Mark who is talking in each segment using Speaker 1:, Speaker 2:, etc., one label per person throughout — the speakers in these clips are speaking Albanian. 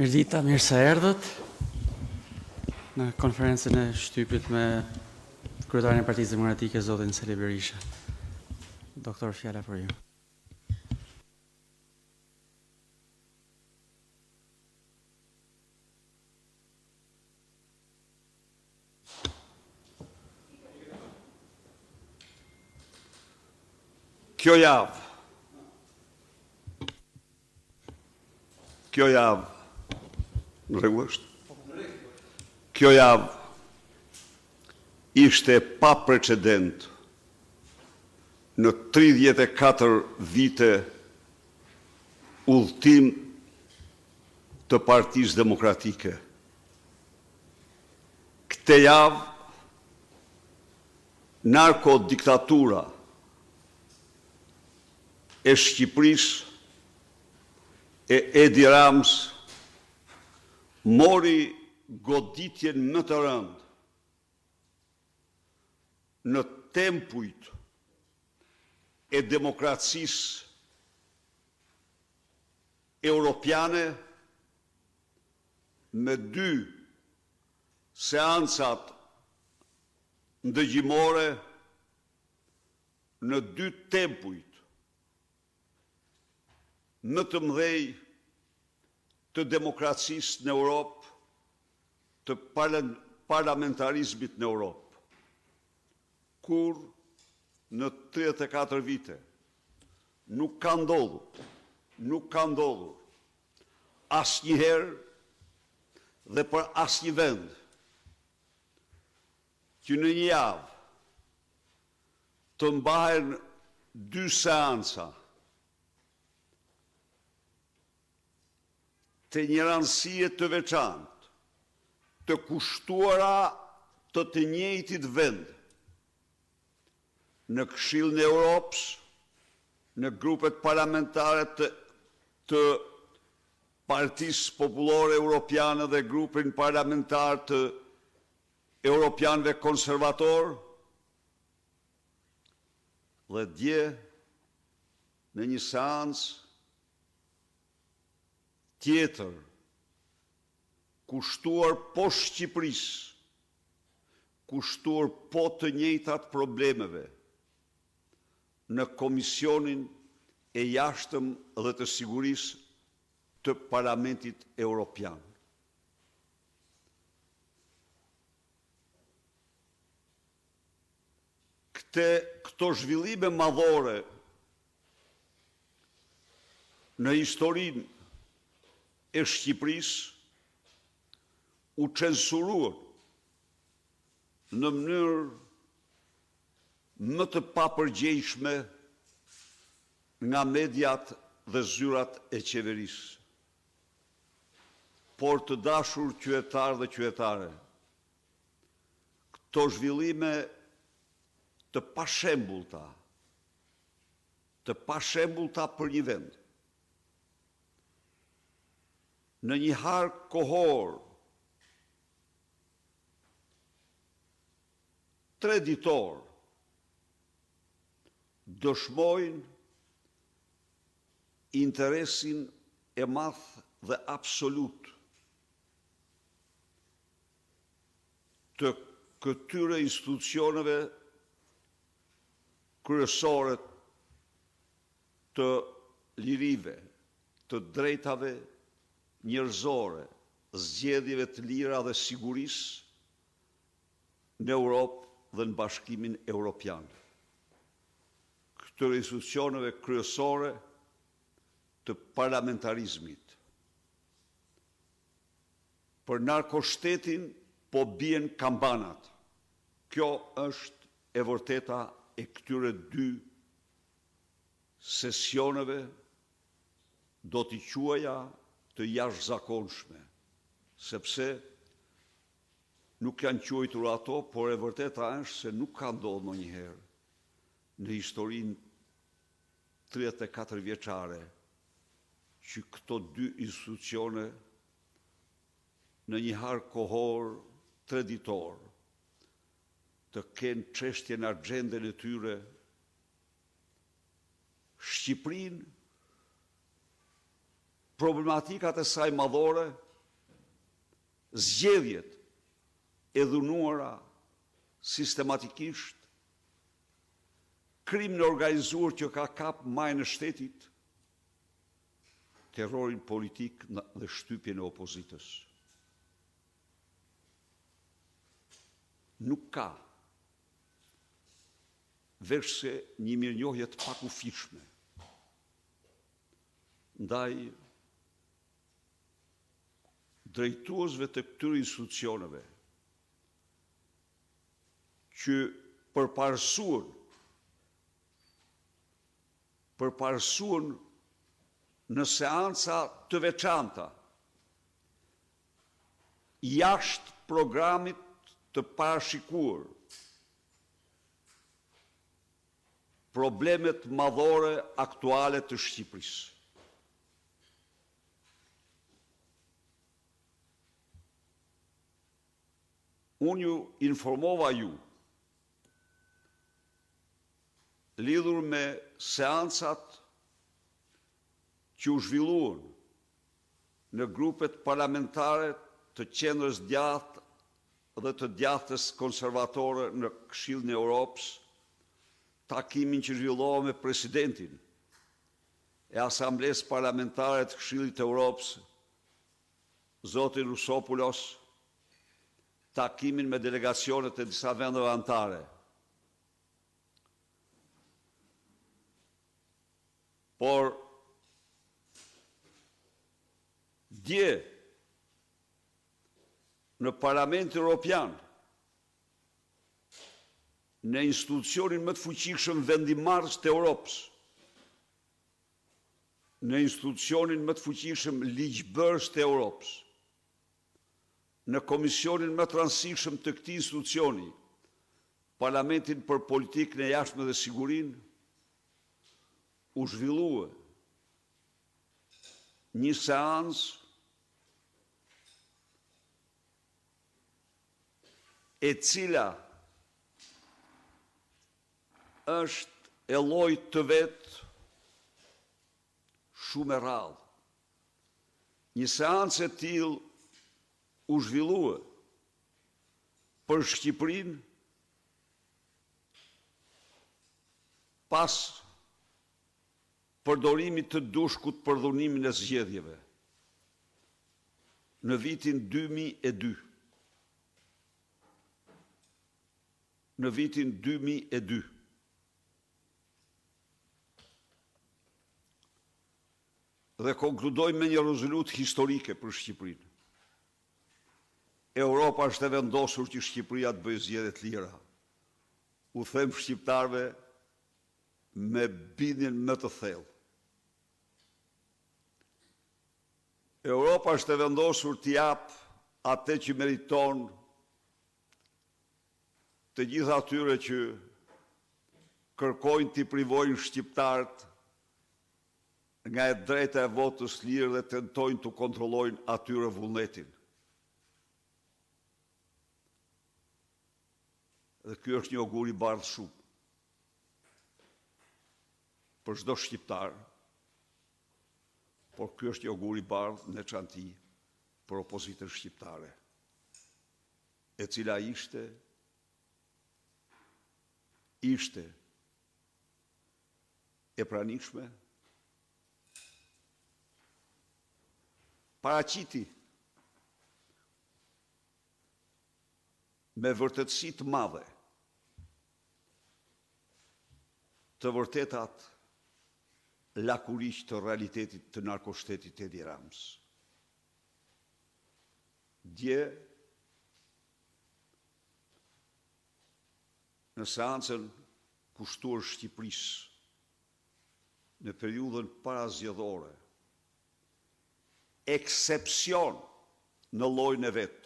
Speaker 1: Mirdita, mirë se erdhët në konferencën e shtypit me kryetarin e Partisë Demokratike, zotin Sali Berisha. Doktor, fjala për ju.
Speaker 2: Kjo javë, në rregull është? Kjo javë ishte pa precedent në 34 vite udhëtim të Partisë Demokratike. Këtë javë, narkodiktatura e Shqipërisë e Edi Rams mori goditjen më të rëndë në tempujt e demokracisë europiane me 2 seancat ndëgjimore në 2 tempujt më të mëdhej të demokracisë në Europë, të parlamentarizmit në Europë. Kur në 34 vite nuk ka ndodhur asnjëherë dhe për asnjë vend që në një javë të mbahen 2 seanca të një rëndësie të veçantë, të kushtuara të njëjtit vend, në Këshillin e Europës, në grupet parlamentare të Partisë Popullore Europiane dhe grupin parlamentar të Europianëve konservator, dhe dje në një seancë tjetër, kushtuar po Shqipërisë, kushtuar po të njëjtat problemeve, në Komisionin e Jashtëm dhe të Sigurisë të Parlamentit Europian. Këto zhvillime madhore në historinë e Shqipërisë u censuruan në mënyrë më të papërgjegjshme nga mediat dhe zyrat e qeverisë. Por të dashur qytetarë dhe qytetare, këto zhvillime të pashembullta për një vend, në një harë kohor treditor, dëshmojnë interesin e madh dhe absolut të këtyre institucioneve kryesore të lirive, të drejtave njerëzore, zgjedhjeve të lira dhe sigurisë në Europë dhe në Bashkimin Evropian. Këtyre institucioneve kryesore të parlamentarizmit. Për narkoshtetin po bien kambanat. Kjo është e vërteta e këtyre 2 sesioneve, do t'i quaja të jashtëzakonshme, sepse nuk janë quajtur ato, por e vërteta është se nuk ka ndodhur ndonjëherë në historinë 34 vjeçare që këto 2 institucione në një harë kohor treditor të kenë çështje në agjendën e tyre, Shqipërinë, problematikat e saj madhore zgjedhjet e dhunuara sistematikisht, krimin e organizuar që ka kap majën e shtetit, terrorin politik dhe shtypjen e opozitës. Nuk ka veçse një mirënjohje të pakufishme ndaj drejtuesve të këtyre institucioneve që përparësuan në seanca të veçanta jashtë programit të parashikuar problemet madhore aktuale të Shqipërisë. Unë ju informova ju lidhur me seancat që u zhvilluan në grupet parlamentare të Qendrës Djathtë dhe të Djathtës konservatore në Këshillin e Europës, takimin që zhvillova me presidentin e Asamblesë Parlamentare të Këshillit të Europës, zotin Rusopoulos, takimin me delegacionet e disa vendeve anëtare. Por dje në Parlamentin Evropian, në institucionin më të fuqishëm vendimarrës të Europës, në institucionin më të fuqishëm ligjbërës të Europës, në komisionin më të rëndësishëm të këtij institucioni, Parlamentin për Politikën e Jashtme dhe Sigurinë, u zhvillua një seancë e cila është e llojit të vet shumë e rrallë. Një seancë e tillë u zhvillua për Shqipërinë pas përdorimit të dushkut për dhunimin e zgjedhjeve në vitin 2002. Në vitin 2002. Dhe konkludoj me një rezolutë historike për Shqipërinë. Europa është e vendosur që Shqipëria të bëjë zgjedhje të lira. U them shqiptarëve me bindjen më të thellë. Europa është e vendosur të jap atë që meriton të gjithë atyre që kërkojnë t'i privojnë shqiptarët nga e drejta e votës lirë dhe tentojnë të kontrollojnë atyre vullnetin. Dhe ky është një ogur i bardhë shumë për çdo shqiptar, por ky është një ogur i bardhë në çanti për opozitën shqiptare, e cila ishte e pranishme, paraqiti me vërtetësi të madhe të vërtetat lakuriq të realitetit të narkoshtetit Edi Ramës. Dje, në seancën kushtuar Shqipërisë në periudhën parazgjedhore, eksepsion në llojin e vet,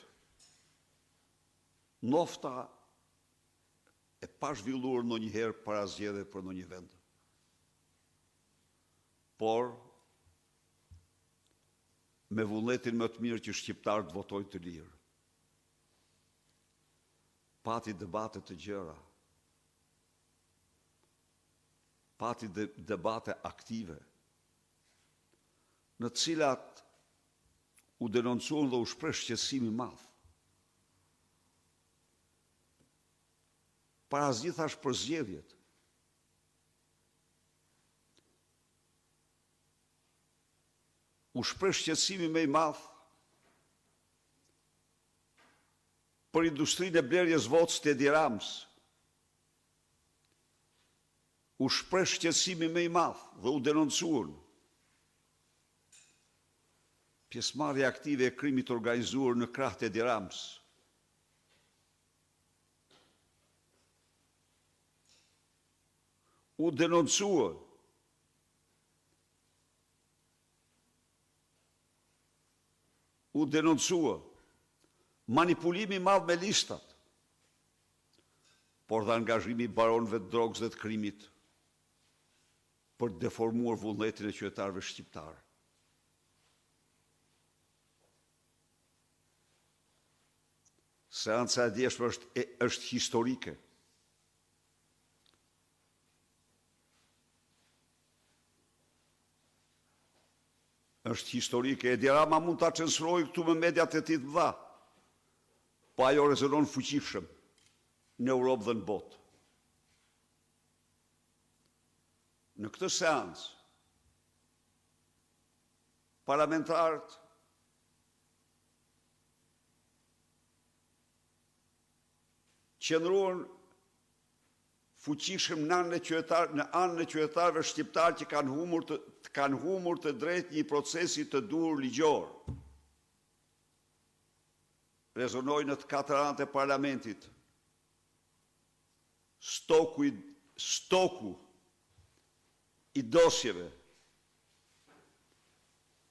Speaker 2: nofta e pa zhvilluar ndonjëherë parazgjedhje për ndonjë vend. Por me vullnetin më të mirë që shqiptarët votojnë të lirë. Pati debate të gjëra, pati debate aktive, në cilat u denoncuan dhe u shpreh shqetësim i madh. Para zgjithash për zgjedhjet. U shpreh shqetësimi më i madh për industrinë e blerjes votës të Edi Ramës. U shpreh shqetësimi më i madh dhe u denoncuan pjesëmarrja aktive e krimit organizuar në krah të Edi Ramës. U denoncua manipulimi i madh me listat, por dhe angazhimi i baronëve të drogës dhe të krimit për të deformuar vullnetin e qytetarëve shqiptarë. Seanca e djeshme është historike. Është historike. Edi Rama mund ta censurojë këtu me mediat e tij të mëdha, po ajo rezonon fuqishëm në Europë dhe në botë. Në këtë seancë, parlamentarët qëndruan fuqishëm në anën e qytetarëve shqiptarë që kanë humur të drejtë një procesi të duhur ligjor. Rezonoi në të katër anët e parlamentit stoku i dosjeve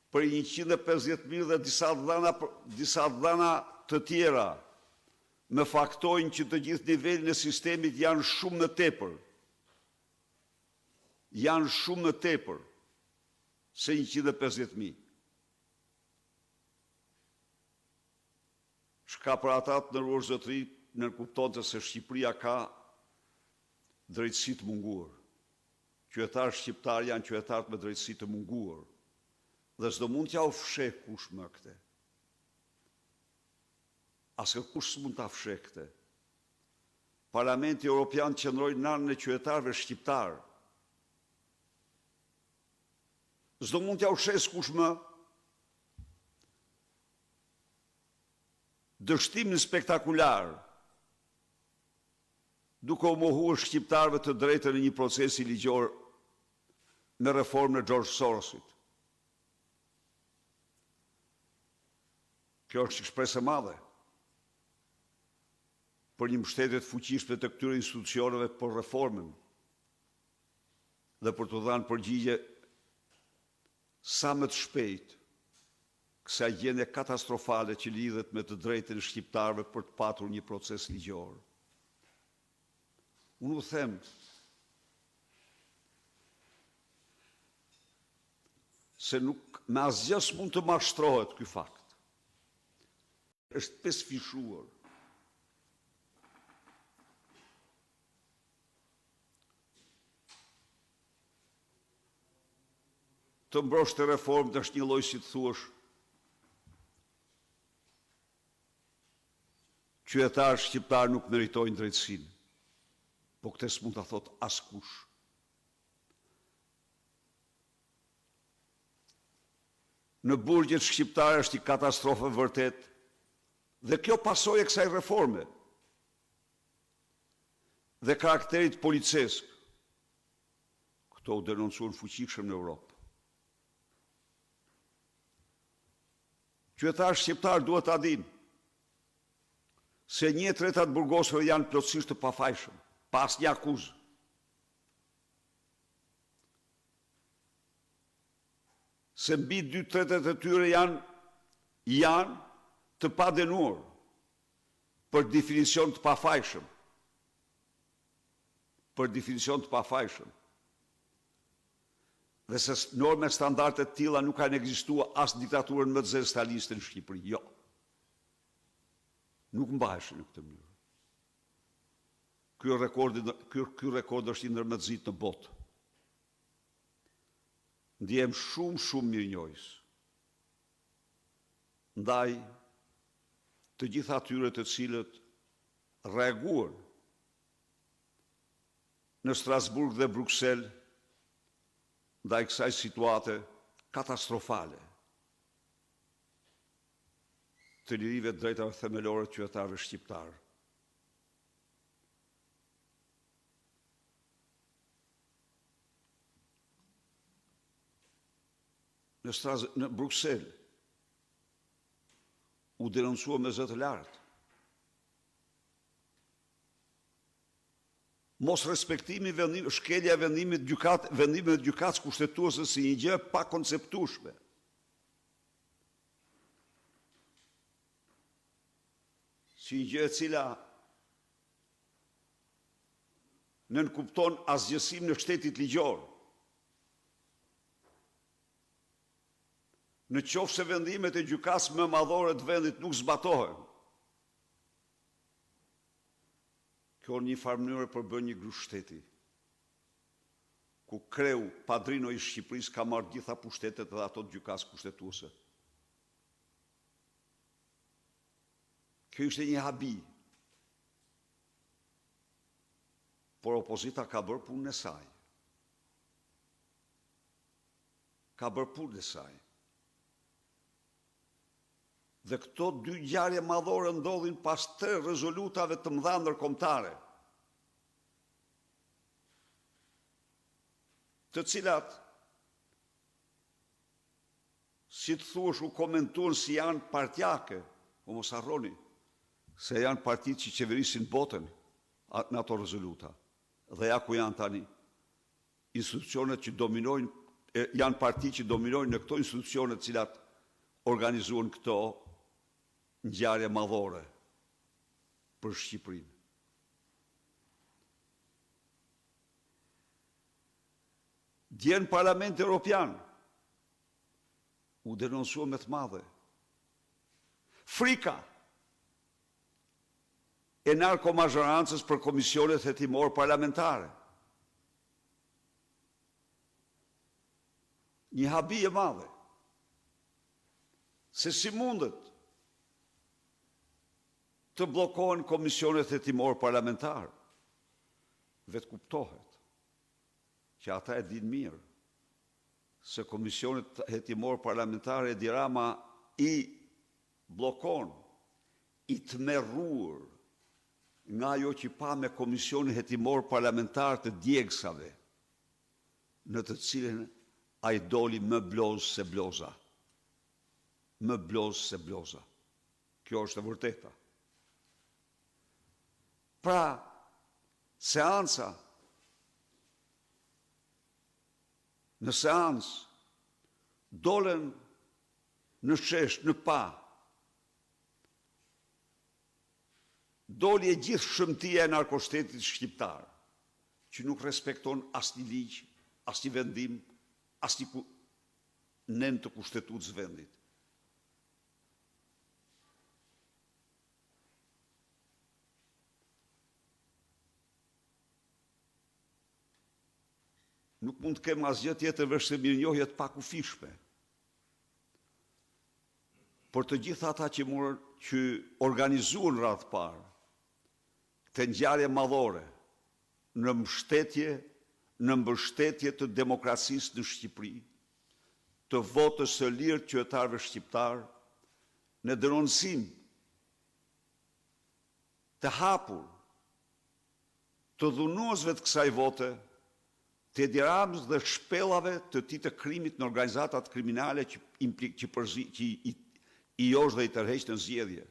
Speaker 2: për 150.000 dhe disa dhëna të tjera me faktojnë që të gjithë nivelin e sistemit janë shumë në tepër. Janë shumë në tepër se 150.000. Shka për ata të nderuar zotëri, nënkupton se Shqipëria ka drejtësi të munguar. Qytetarë shqiptarë janë qytetarë me drejtësi të munguar. Dhe s'do mund t'ja u fsheh kush më këte. Asë kush s'mund t'a fsheh këte. Parlamenti Europian qëndroi në anën e qytetarëve shqiptarë. S'do mund t'ja u fshes kush më. Dështimin spektakular, duke u mohuar shqiptarëve të drejtën në një procesi ligjor me reformën e George Sorosit. Kjo është shpresë e madhe për një mbështetje të fuqishme të këtyre institucioneve për reformën dhe për të dhënë përgjigje sa më të shpejtë kësaj gjendje katastrofale që lidhet me të drejtën e shqiptarëve për të patur një proces ligjor. Unë u them se nuk me asgjë s'mund të mashtrohet ky fakt. Është pesfishuar. Të mbrosh të reformët është një lloj, si të thuash, qytetarë shqiptarë nuk meritojnë drejtësinë, po këtë s'mund ta thot askush. Në burgjet shqiptare është një katastrofë vërtet, dhe kjo pasojë e kësaj reforme dhe karakterit policesk. Këto u denoncuan fuqishëm në Europë. Qytetarë shqiptarë duhet ta dinë se 1/3 të burgosëve janë plotësisht të pafajshëm, pa asnjë akuzë. Se mbi 2/3 e tyre janë të padenuar për definicion të pafajshëm. Për definicion të pafajshëm. Dhe se norme standarde të tilla nuk kanë ekzistuar as diktaturën më të zezë staliniste në Shqipëri. Jo. Nuk mbaheshin në këtë mënyrë. Ky rekord është i ndërmjetësit në botë. Ndjem shumë mirënjohës ndaj të gjitha atyre të cilët reaguan në Strasburg dhe Bruxelles ndaj kësaj situate katastrofale të lirive të drejtave themelore të qytetarëve shqiptarë. Në Bruxelles u denoncua me zë të lartë mos respektimi shkelja vendimit gjykatës kushtetuese si një gjë pa konceptueshme. Si një gjë e cila nënkupton asgjësim në shtetit ligjor. Në qoftë se vendimet e gjykatës më madhore të vendit nuk zbatohen, kjo në një farë mënyrë përbën një grup shteti, ku kreu padrino i Shqipërisë ka marrë gjitha pushtetet dhe ato të gjykatës kushtetuese. Kjo ishte një habi, por opozita ka bërë punën e saj. Dhe këto dy ngjarje madhore ndodhin pas 3 rezolutave të mëdha ndërkombëtare, të cilat, si të thuash, u komentuan si janë partjake, o mos harroni, se janë partitë që qeverisin botën në ato rezoluta. Dhe ja ku janë tani institucionet që dominojnë, janë partitë që dominojnë në këto institucionet cilat organizuan këto ngjarje madhore për Shqipërinë. Dje në Parlamentin Evropian u denoncua me të madhe frika e narkomazhorancës për komisionet hetimor parlamentare. Një habi e madhe. Se si mundet të bllokohen komisionet hetimor parlamentar, vetë kuptohet që ata e din mirë se komisionet hetimor parlamentare e Dirama i bllokon, i tmerruar nga ajo që pa me komisionin hetimor parlamentar të djegsave, në të cilën a i doli më bloz se bloza. Më bloz se bloza. Kjo është e vërteta. Pra, seanca, në seancë dolen në shesh, në pa, doli e gjithë shëmtia e narkoshtetit shqiptar, që nuk respekton asnjë ligj, asnjë vendim, asnjë nen të kushtetutës vendit. Nuk mund të kemë asgjë tjetër veç se mirënjohje të pakufishme. Por të gjitha ata që organizuan radhë parë të ngjarje madhore në mbështetje të demokracisë në Shqipëri, të votës së lirë të qytetarëve shqiptar, në denoncim të hapur të dhunuesve të kësaj vote, të Edi Ramës dhe shpellave të tij të krimit në organizatat kriminale që i josh dhe i tërheq në zgjedhje.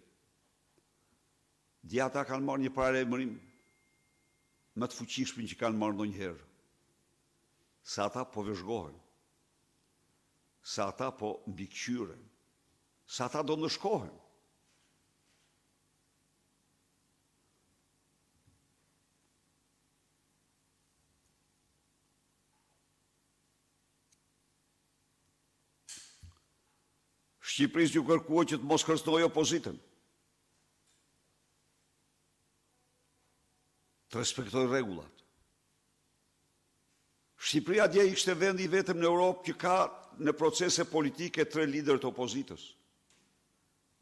Speaker 2: Dje ata kanë marrë një paralajmërim më të fuqishëm që kanë marrë ndonjëherë. Sa ata po vëzhgohen, sa ata po mbikëqyren, sa ata do ndëshkohen. Shqipërisë ju kërkuar që të mos kërcënojë opozitën, të respektojë rregullat. Shqipëria dje ishte vendi vetëm në Europë që ka në procese politike 3 lider të opozitës.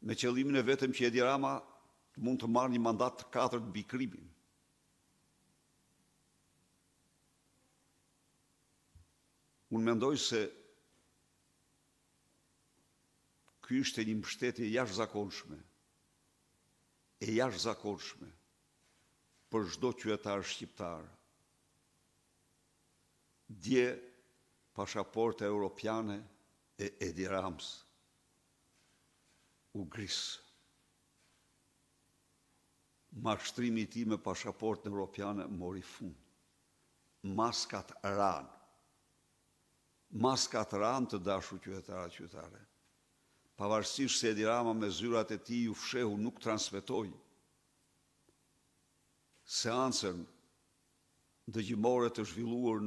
Speaker 2: me qëllimin e vetëm që Edi Rama mund të marrë një mandat të 4 mbi krimin. Unë mendoj se ky ishte një mbështetje jashtëzakonshme, për çdo qytetar shqiptar. Dje pasaporta europiane e Edi Ramës u grisë. Mashtrimi i tij me pasaportën europiane mori fund. Maskat ranë të dashur qytetare. Pavarësisht se Edi Rama me zyrat e tij u fshehu nuk transmetoi seancën dëgjimore të zhvilluar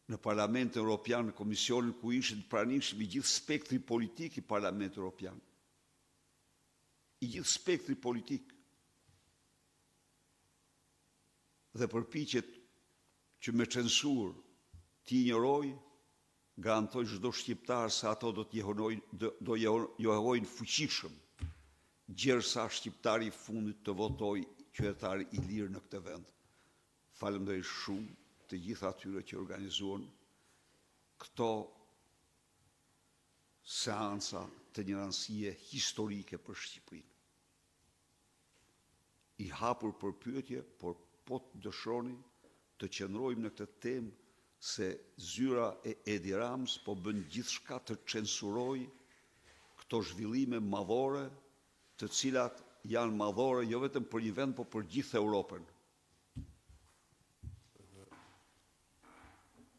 Speaker 2: në Parlamentin Evropian, në Komisionin ku ishin pranishëm i gjithë spektri politik i Parlamentit Evropian. I gjithë spektri politik. Dhe përpiqet që me censur t'i ignoroj, garantoj çdo shqiptar se ato do johojnë fuqishëm, gjersa shqiptari i fundit të votoj qytetari i lirë në këtë vend. Falemnderoj shumë të gjithë atyre që organizuan këto seanca të një rëndësie historike për Shqipërinë. I hapur për pyetje, por po të dëshironi të qëndrojmë në këtë temë se zyra e Edi Ramës po bën gjithçka të censurojë këto zhvillime madhore, të cilat janë madhore jo vetëm për një vend, por për gjithë Europën.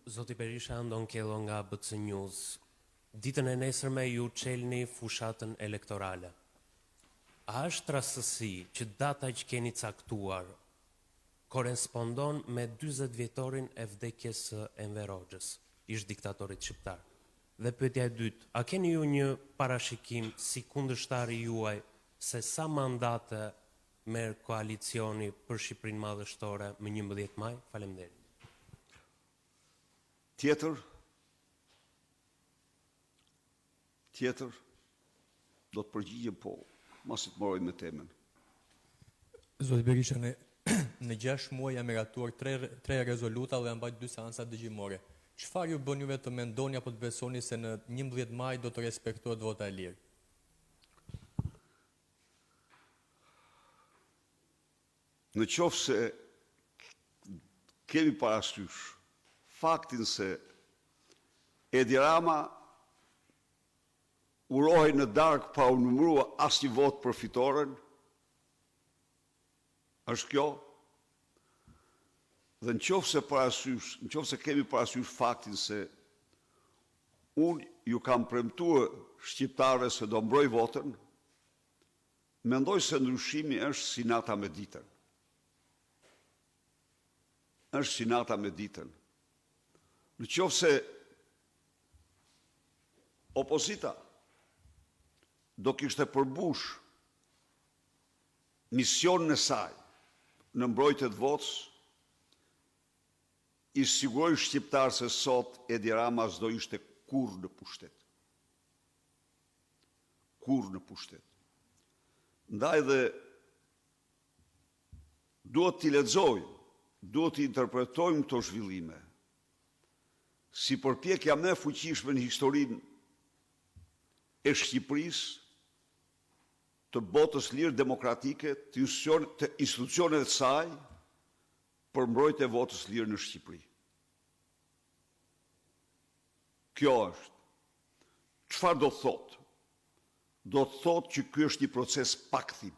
Speaker 3: Zoti Berisha Andon Kello nga BC News. Ditën e nesërme ju çelni fushatën elektorale. A është rastësi që data që keni caktuar korespondon me 40 vjetorin e vdekjes së Enver Hoxhës, ish diktatorit shqiptar? Dhe pyetja e dytë, a keni ju një parashikim si kundërshtari juaj se sa mandate merr koalicioni për Shqipërinë Madhështore më 11 maj? Faleminderit.
Speaker 2: Tjetër, do të përgjigjem po, masi të moroj me temën.
Speaker 4: Zoti Berisha, në 6 muaj jam miratuar 3 rezoluta dhe jam bajt 2 seanca dëgjimore. Çfarë ju bën juve të mendoni apo të besoni se në 11 maj do të respektohet vota e lirë?
Speaker 2: Në qoftë se kemi parasysh faktin se Edi Rama urohej në darkë pa u numëruar asnjë vot për fitoren, është kjo? Dhe në qoftë se kemi parasysh faktin se unë ju kam premtuar shqiptarëve se do mbroj votën, mendoj se ndryshimi është si nata me ditën. Në qoftë se opozita do kishte përmbush misionin e saj në mbrojtje të votës, i siguroj shqiptarë se sot Edi Rama s'do ishte kurrë në pushtet. Ndaj dhe duhet t'i lexojmë, duhet t'i interpretojmë këto zhvillime si përpjekja më e fuqishme në historinë e Shqipërisë, të botës lirë demokratike, të institucioneve të saj, për mbrojtje e votës lirë në Shqipëri. Kjo është. Çfarë do të thotë? Do të thotë që ky është një proces pakthim.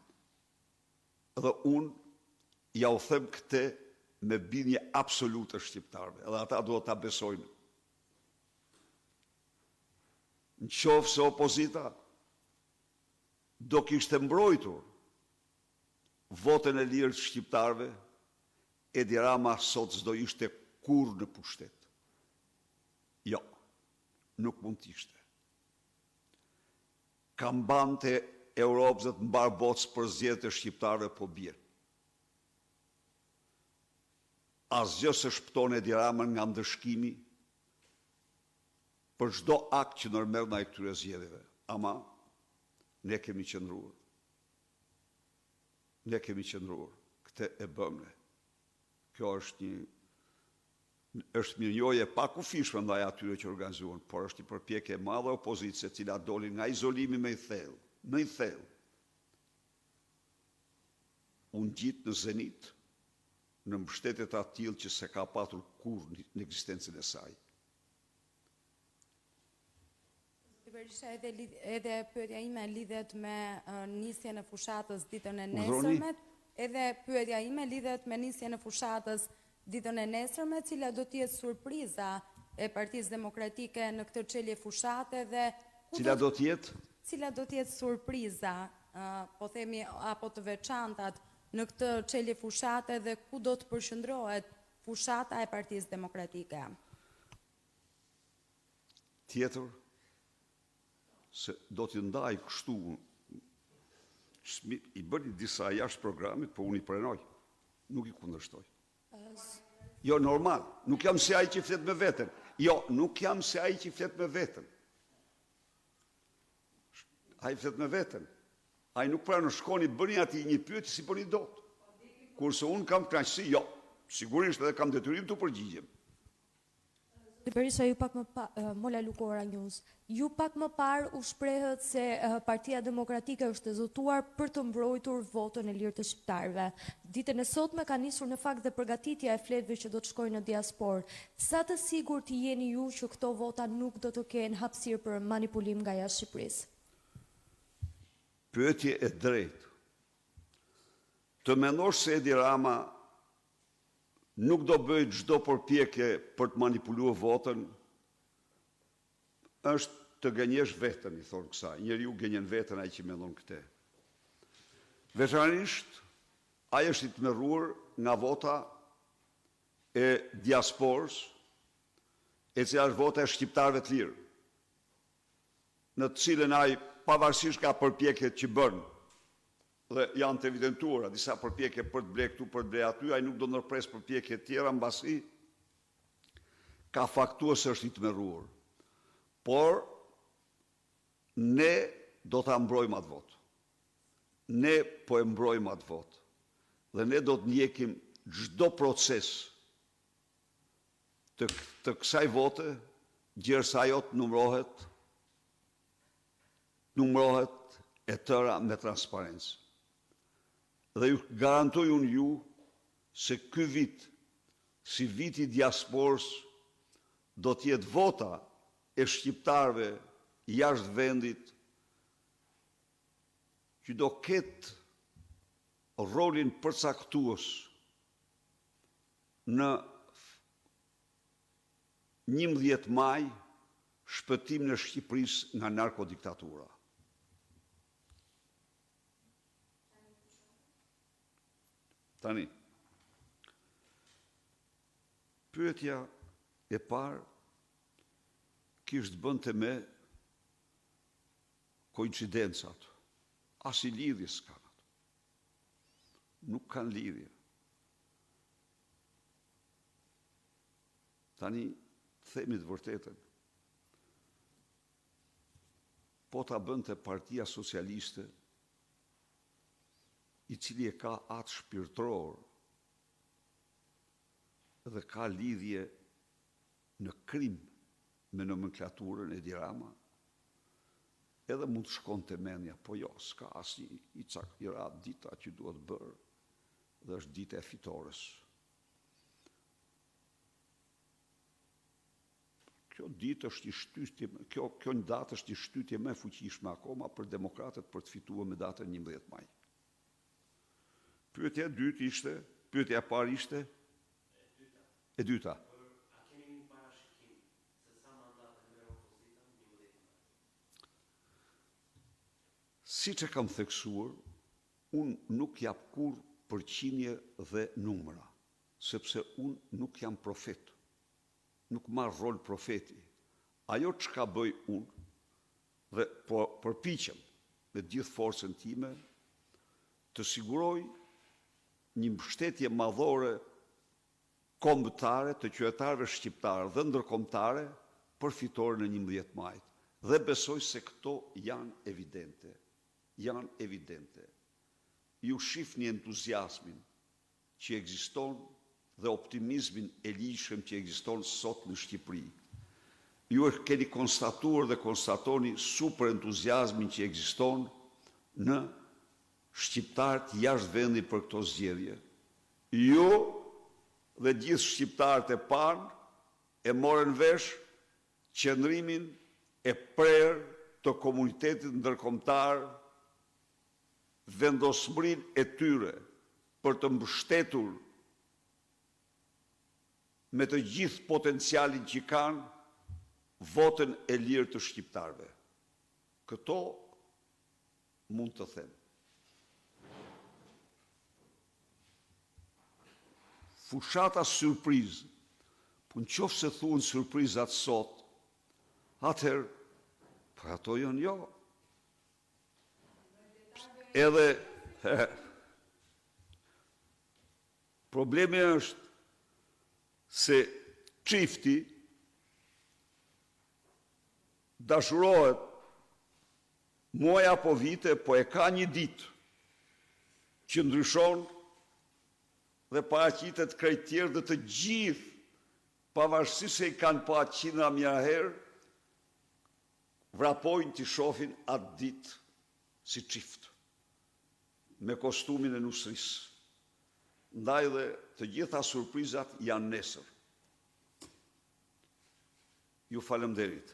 Speaker 2: Dhe unë ja u them këtë me bindje absolute shqiptarëve, edhe ata duhet ta besojnë. Në qoftë se opozita do kishte mbrojtur votën e lirë të shqiptarëve, Edi Rama sot s'do ishte kurrë në pushtet. Jo, nuk mund t'ishte. Kambante Europës mbar botës për zgjedhjet e shqiptarëve po bjen. Asgjë se shpëton Edi Ramën nga ndëshkimi për çdo akt që nërmerr ndaj këtyre zgjedhjeve. Ama Ne kemi qëndruar. Ne kemi qëndruar. Këtë e bëmë ne. Kjo është një njohje pa kufishme ndaj atyre që organizuan, por është një përpjekje e madhe opozitës e cila doli nga izolimi më i thellë. Unë gjitë në zenit, në mbështetjet atillë që se ka patur kur në ekzistencën e saj.
Speaker 5: Berisha, edhe pyetja ime lidhet me nisjen e fushatës ditën e nesërmet, edhe pyetja ime lidhet me nisjen e fushatës ditën e nesërme, cila do t'jetë surpriza e Partisë Demokratike në këtë çelje fushate dhe
Speaker 2: Cila do t'jetë
Speaker 5: surpriza, po themi apo të veçantat në këtë çelje fushate dhe ku do të përqendrohet fushata e Partisë Demokratike.
Speaker 2: Tjetër se do t'i ndaj kështu, i bëni disa jashtë programit, po unë i prenoj, nuk i kundërshtoj. Jo, normal, nuk jam se ai që flet me veten. Jo, nuk jam se ai që flet me veten. Ai flet me veten. Ai nuk pranë shkoni bëni ati një pyetje si bëni dot. Kurse unë kam kënaqësi, jo, sigurisht edhe kam detyrim të përgjigjem.
Speaker 6: Berisha, ju pak më Mola Lukora News. Ju pak më parë u shprehët se Partia Demokratike është e zotuar për të mbrojtur votën e lirë të shqiptarëve. Ditën e sotme ka nisur në fakt dhe përgatitja e fletëve që do të shkojnë në diasporë. Sa të sigurt jeni ju që këto vota nuk do të kenë hapësirë për manipulim nga jashtë Shqipërisë?
Speaker 2: Pyetje e drejtë. Të mendosh se Edi Rama nuk do bëjë çdo përpjekje për të manipuluar votën, është të gënjesh veten, i thonë kësaj. Njeriu gënjen veten ai që mendon këtë. Veçanërisht, ai është i tmerruar nga vota e diasporës, e cila është vota e shqiptarëve të lirë, në të cilën ai pavarësisht nga përpjekjet që bën, dhe janë të evidentuara disa përpjekje për të ble këtu, për të ble aty, ai nuk do ndërpres përpjekje tjera mbasi ka faktuar se është i tmerruar. Por ne do ta mbrojmë atë votë. Ne po e mbrojmë atë votë. Dhe ne do të ndjekim çdo proces të kësaj vote, gjersa ajo të numërohet e tëra me transparencë. Dhe ju garantoj unë ju se ky vit, si viti diasporës, do t'jetë vota e shqiptarëve jashtë vendit që do ketë rolin përcaktues në 11 maj shpëtimin e Shqipërisë nga narkodiktatura. Tani, pyetja e parë kishte bënte me koincidencat. As i lidhje s'kan ato. Nuk kanë lidhje. Tani, themi të vërtetën. Po ta bënte Partia Socialiste, i cili e ka atë shpirtëror dhe ka lidhje në krim me nomenklaturën e Edi Rama, edhe mund të shkon të menja, po jo, s'ka asnjë i caktuar dita që duhet bërë, dhe është dita e fitores. Kjo ditë është i shtytje, kjo një datë është i shtytje më e fuqishme akoma për demokratët për të fituar me datën 11 maj. Pyetja e dytë ishte, pyetja e parë ishte e dyta.
Speaker 3: A keni një parashikim se sa mandate merr opozita në 11 maj?
Speaker 2: Siç e kam theksuar, unë nuk jap kur përqindje dhe numra, sepse unë nuk jam profet. Nuk marr rol profeti. Ajo çka bëj unë, dhe po përpiqem me gjithë forcën time, të siguroj një mbështetje madhore kombëtare të qytetarëve shqiptarë dhe ndërkombëtare për fitoren e 11 majit. Dhe besoj se këto janë evidente. janë evidente. Ju shifni entuziasmin që ekziston dhe optimizmin e lishëm që ekziston sot në Shqipëri. Ju e keni konstatuar dhe konstatoni super entuziasmin që ekziston në shqiptarët jashtë vendit për këto zgjedhje. Ju dhe gjithë shqiptarët e pan e morën vesh qëndrimin e prerë të komunitetit ndërkombëtar, vendosmërin e tyre për të mbështetur me të gjithë potencialin që kanë votën e lirë të shqiptarëve. Këto mund të them. Fushata surprizë, po në qoftë se thuhen surprizat sot, atëherë, për ato janë jo. Edhe, problemi është se çifti dashurohet muaj apo vite, po e ka një ditë që ndryshon dhe paraqitet krejt tjerë dhe të gjithë, pavarësisht se i kanë pa qindra mijëra herë, vrapojnë të shohin atë ditë si çift, me kostumin e nusrisë. Ndaj dhe të gjitha surprizat janë nesër. Ju falemnderit.